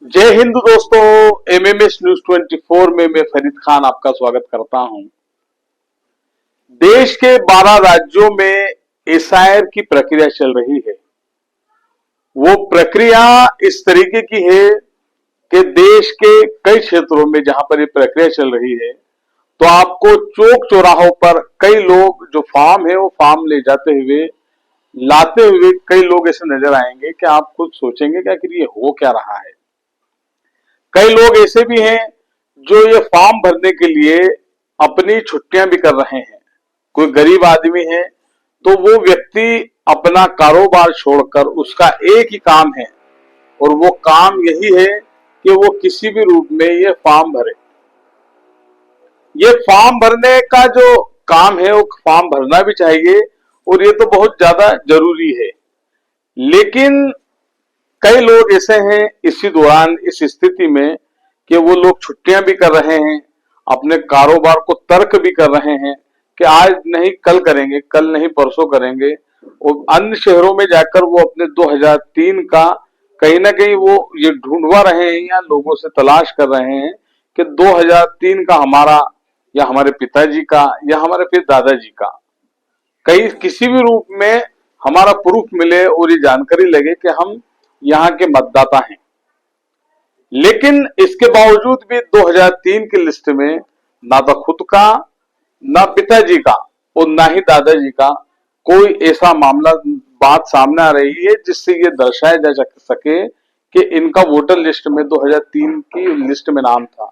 जय हिंद दोस्तों। MMS news 24 में मैं फरीद खान आपका स्वागत करता हूं। देश के 12 राज्यों में एसआईआर की प्रक्रिया चल रही है। वो प्रक्रिया इस तरीके की है कि देश के कई क्षेत्रों में जहां पर ये प्रक्रिया चल रही है तो आपको चौक चौराहों पर कई लोग जो फॉर्म है वो फॉर्म ले जाते हुए लाते हुए कई लोग ऐसे नजर आएंगे कि आप खुद सोचेंगे कि आखिर ये हो क्या रहा है। कई लोग ऐसे भी हैं जो ये फॉर्म भरने के लिए अपनी छुट्टियां भी कर रहे हैं। कोई गरीब आदमी है तो वो व्यक्ति अपना कारोबार छोड़कर उसका एक ही काम है और वो काम यही है कि वो किसी भी रूप में ये फॉर्म भरे। ये फॉर्म भरने का जो काम है वो फॉर्म भरना भी चाहिए और ये तो बहुत ज्यादा जरूरी है। लेकिन कई लोग ऐसे हैं इसी दौरान इस स्थिति में कि वो लोग छुट्टियां भी कर रहे हैं, अपने कारोबार को तर्क भी कर रहे हैं कि आज नहीं कल करेंगे, कल नहीं परसों करेंगे। और अन्य शहरों में जाकर वो अपने 2003 का कहीं ना कहीं वो ये ढूंढवा रहे हैं या लोगों से तलाश कर रहे हैं कि 2003 का हमारा या हमारे पिताजी का या हमारे फिर दादाजी का कहीं किसी भी रूप में हमारा प्रूफ मिले और ये जानकारी लगे कि हम यहाँ के मतदाता हैं। लेकिन इसके बावजूद भी 2003 की लिस्ट में ना तो खुद का, ना पिताजी का और ना ही दादाजी का कोई ऐसा मामला बात सामने आ रही है जिससे ये दर्शाया जा सके कि इनका वोटर लिस्ट में 2003 की लिस्ट में नाम था।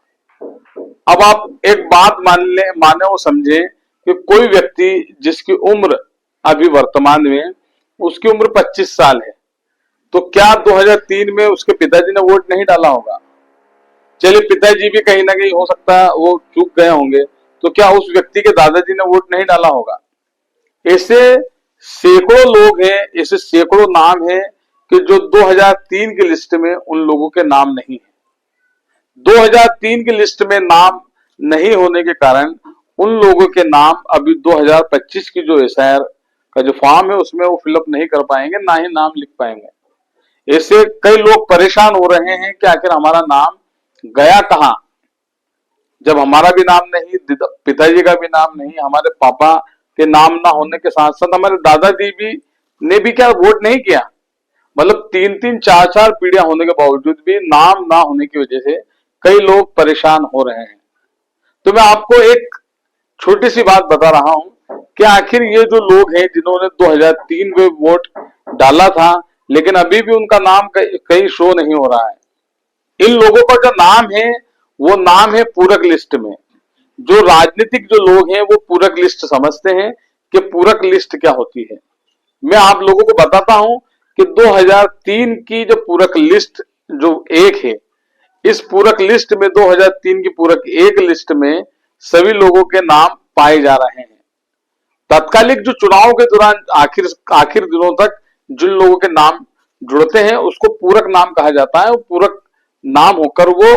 अब आप एक बात माने वो समझे कि कोई व्यक्ति जिसकी उम्र अभी वर्तमान में उसकी उम्र 25 साल है तो क्या 2003 में उसके पिताजी ने वोट नहीं डाला होगा? चलिए पिताजी भी कहीं ना कहीं हो सकता है वो चूक गए होंगे, तो क्या उस व्यक्ति के दादाजी ने वोट नहीं डाला होगा? ऐसे सैकड़ों लोग हैं, ऐसे सैकड़ों नाम हैं कि जो 2003 की लिस्ट में उन लोगों के नाम नहीं है। 2003 की लिस्ट में नाम नहीं होने के कारण उन लोगों के नाम अभी 2025 की जो एसआईआर का जो फॉर्म है उसमें वो फिलअप नहीं कर पाएंगे, ना ही नाम लिख पाएंगे। ऐसे कई लोग परेशान हो रहे हैं कि आखिर हमारा नाम गया कहां, जब हमारा भी नाम नहीं, पिताजी का भी नाम नहीं, हमारे पापा के नाम ना होने के साथ साथ हमारे दादाजी भी ने भी क्या वोट नहीं किया। मतलब 3-3 4-4 पीढ़ियां होने के बावजूद भी नाम ना होने की वजह से कई लोग परेशान हो रहे हैं। तो मैं आपको एक छोटी सी बात बता रहा हूं कि आखिर ये जो लोग हैं जिन्होंने 2003 में वोट डाला था लेकिन अभी भी उनका नाम कहीं शो नहीं हो रहा है। इन लोगों का जो नाम है वो नाम है पूरक लिस्ट में। जो राजनीतिक जो लोग हैं वो पूरक लिस्ट समझते हैं कि पूरक लिस्ट क्या होती है। मैं आप लोगों को बताता हूं कि 2003 की जो पूरक लिस्ट जो एक है, इस पूरक लिस्ट में 2003 की पूरक एक लिस्ट में सभी लोगों के नाम पाए जा रहे हैं। तत्कालिक जो चुनाव के दौरान आखिर दिनों तक जिन लोगों के नाम जुड़ते हैं उसको पूरक नाम कहा जाता है। वो पूरक नाम होकर वो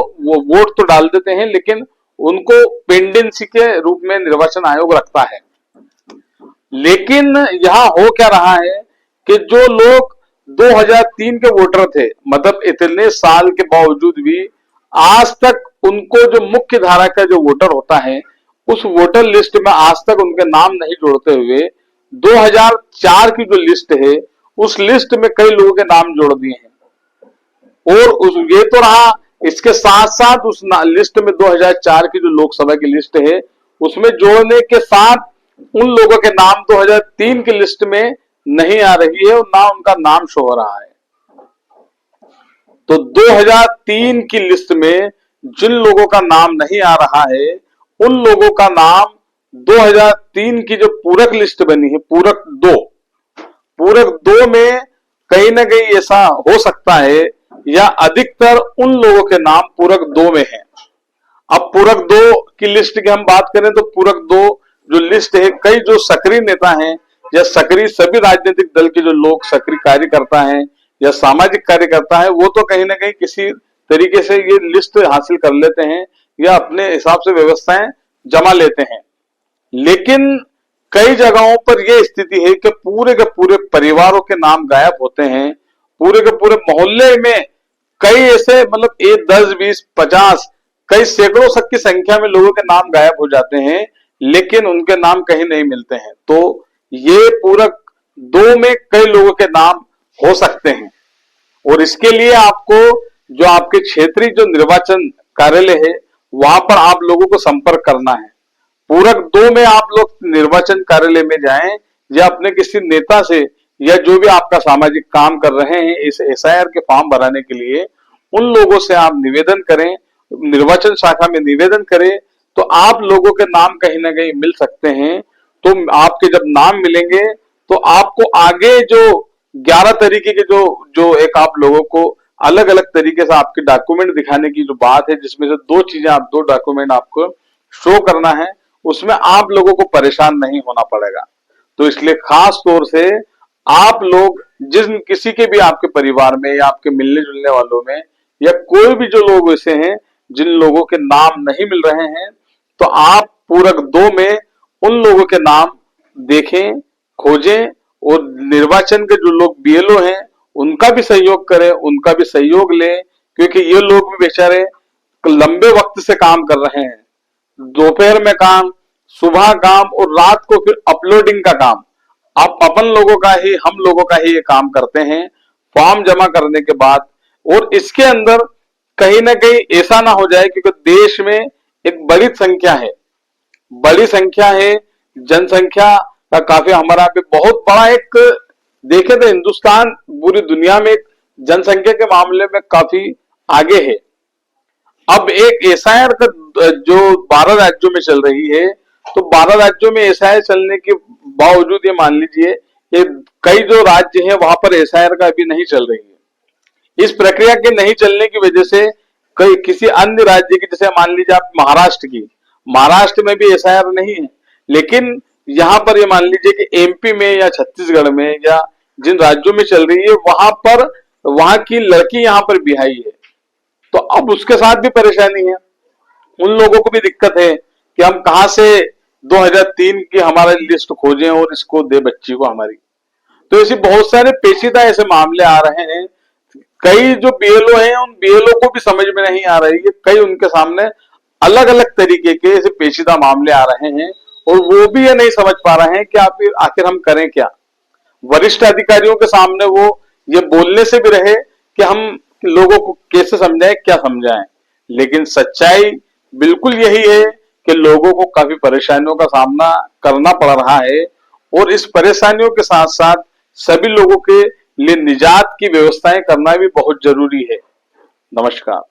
वोट तो डाल देते हैं लेकिन उनको पेंडेंसी के रूप में निर्वाचन आयोग रखता है। लेकिन यहां हो क्या रहा है कि जो लोग 2003 के वोटर थे, मतलब इतने साल के बावजूद भी आज तक उनको जो मुख्य धारा का जो वोटर होता है उस वोटर लिस्ट में आज तक उनके नाम नहीं जोड़ते हुए 2004 की जो लिस्ट है उस लिस्ट में कई लोगों के नाम जोड़ दिए हैं। और उस ये तो रहा, इसके साथ साथ उस लिस्ट में 2004 की जो लोकसभा की लिस्ट है उसमें जोड़ने के साथ उन लोगों के नाम 2003 की लिस्ट में नहीं आ रही है और ना उनका नाम शो हो रहा है। तो 2003 की लिस्ट में जिन लोगों का नाम नहीं आ रहा है उन लोगों का नाम 2003 की जो पूरक लिस्ट बनी है, पूरक दो में कहीं ना कहीं ऐसा हो सकता है या अधिकतर उन लोगों के नाम पूरक 2 में है। अब पूरक 2 की लिस्ट की हम बात करें तो पूरक 2 जो लिस्ट है, कई जो सक्रिय नेता हैं या सक्रिय सभी राजनीतिक दल के जो लोग सक्रिय कार्यकर्ता हैं या सामाजिक कार्यकर्ता है वो तो कहीं ना कहीं किसी तरीके से ये लिस्ट हासिल कर लेते हैं या अपने हिसाब से व्यवस्थाएं जमा लेते हैं। लेकिन कई जगहों पर यह स्थिति है कि पूरे के पूरे परिवारों के नाम गायब होते हैं, पूरे के पूरे मोहल्ले में कई ऐसे मतलब 1, 10, 20, 50 कई सैकड़ों तक की संख्या में लोगों के नाम गायब हो जाते हैं, लेकिन उनके नाम कहीं नहीं मिलते हैं। तो ये पूरक 2 में कई लोगों के नाम हो सकते हैं, और इसके लिए आपको जो आपके क्षेत्रीय जो निर्वाचन कार्यालय है वहां पर आप लोगों को संपर्क करना है। पूरक 2 में आप लोग निर्वाचन कार्यालय में जाएं, या अपने किसी नेता से, या जो भी आपका सामाजिक काम कर रहे हैं इस एसआईआर के फॉर्म भराने के लिए, उन लोगों से आप निवेदन करें, निर्वाचन शाखा में निवेदन करें, तो आप लोगों के नाम कहीं ना कहीं मिल सकते हैं। तो आपके जब नाम मिलेंगे तो आपको आगे जो 11 तरीके के जो जो एक आप लोगों को अलग अलग तरीके से आपके डॉक्यूमेंट दिखाने की जो बात है, जिसमें से 2 डॉक्यूमेंट आपको शो करना है, उसमें आप लोगों को परेशान नहीं होना पड़ेगा। तो इसलिए खास तौर से आप लोग जिन किसी के भी आपके परिवार में या आपके मिलने जुलने वालों में, या कोई भी जो लोग ऐसे हैं जिन लोगों के नाम नहीं मिल रहे हैं, तो आप पूरक 2 में उन लोगों के नाम देखें, खोजें, और निर्वाचन के जो लोग बीएलओ हैं उनका भी सहयोग करें, उनका भी सहयोग लें, क्योंकि ये लोग भी बेचारे लंबे वक्त से काम कर रहे हैं। दोपहर में काम, सुबह काम, और रात को फिर अपलोडिंग का काम। आप अपन लोगों का ही, हम लोगों का ही ये काम करते हैं फॉर्म जमा करने के बाद। और इसके अंदर कहीं ना कहीं ऐसा ना हो जाए, क्योंकि देश में एक बड़ी संख्या है, जनसंख्या का काफी हमारा भी बहुत बड़ा एक, देखे तो हिंदुस्तान पूरी दुनिया में जनसंख्या के मामले में काफी आगे है। अब एक एसआईआर का जो 12 राज्यों में चल रही है, तो 12 राज्यों में एसआईआर चलने के बावजूद ये मान लीजिए कि कई जो राज्य हैं वहां पर एसआईआर का अभी नहीं चल रही है। इस प्रक्रिया के नहीं चलने की वजह से कई किसी अन्य राज्य की, जैसे मान लीजिए आप महाराष्ट्र में भी एसआईआर नहीं है, लेकिन यहां पर ये मान लीजिए कि एमपी में या छत्तीसगढ़ में या जिन राज्यों में चल रही है वहां पर वहां की लड़की यहां पर बिहाई है, तो अब उसके साथ भी परेशानी है। उन लोगों को भी दिक्कत है कि हम कहां से 2003 की हमारा लिस्ट खोजें और इसको दे बच्ची को हमारी। तो ऐसे बहुत सारे पेचीदा ऐसे मामले आ रहे हैं। कई जो बीएलओ हैं उन बीएलओ को भी समझ में नहीं आ रही है, कई उनके सामने अलग अलग तरीके के ऐसे पेचीदा मामले आ रहे हैं, और वो भी ये नहीं समझ पा रहे हैं कि आखिर हम करें क्या। वरिष्ठ अधिकारियों के सामने वो ये बोलने से भी रहे कि हम लोगों को कैसे समझाएं, क्या समझाएं, लेकिन सच्चाई बिल्कुल यही है कि लोगों को काफी परेशानियों का सामना करना पड़ रहा है, और इस परेशानियों के साथ साथ सभी लोगों के लिए निजात की व्यवस्थाएं करना भी बहुत जरूरी है। नमस्कार।